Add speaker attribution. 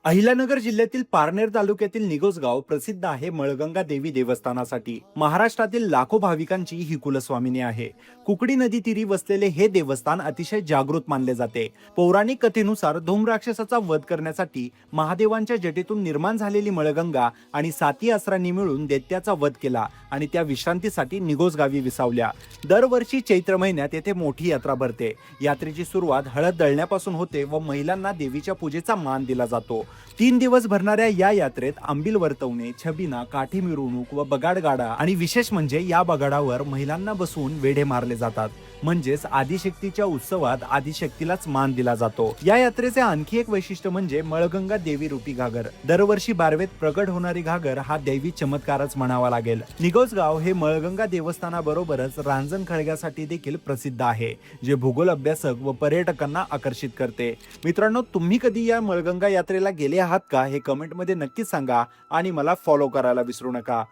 Speaker 1: अहिल्यानगर जिल्ह्यातील पारनेर तालुक्यातील निगोजगाव प्रसिद्ध आहे मळगंगा देवी देवस्थानासाठी. महाराष्ट्रातील लाखो भाविकांची ही कुलस्वामिनी आहे. कुकडी नदी तीरी वसलेले हे देवस्थान अतिशय जागृत मानले जाते. पौराणिक कथेनुसार धूम्राक्षसाचा वध करण्यासाठी महादेवांच्या जटेतून निर्माण झालेली मळगंगा आणि साती असरांनी मिळून दैत्याचा वध केला आणि त्या विश्रांतीसाठी निगोजगावी विसावल्या. दरवर्षी चैत्र महिन्यात येथे मोठी यात्रा भरते. यात्रेची सुरुवात हळद दळण्यापासून होते व महिलांना देवीच्या पूजेचा मान दिला जातो. 3 दिवस भरणाऱ्या या यात्रेत आंबील वर्तवणे, छबिना, काठी मिरवणूक व बगाडगाडा आणि विशेष म्हणजे या बगाडावर महिलांना बसवून वेढे मारले जातात. म्हणजेच आदिशक्तीच्या उत्सवात आदिशक्तीलाच मान दिला जातो. या यात्रेचे आणखी एक वैशिष्ट्य म्हणजे मळगंगा देवी रूपी घागर. दरवर्षी बारवेत प्रकट होणारी घागर हा दैवी चमत्कारच म्हणावा लागेल. निगोजगाव हे मळगंगा देवस्थानाबरोबरच रांजण खळग्यासाठी देखील प्रसिद्ध आहे, जे भूगोल अभ्यासक व पर्यटकांना आकर्षित करते. मित्रांनो, तुम्ही कधी या मळगंगा यात्रेला गेले आहात का हे कमेंटमध्ये नक्की सांगा आणि मला फॉलो करायला विसरू नका.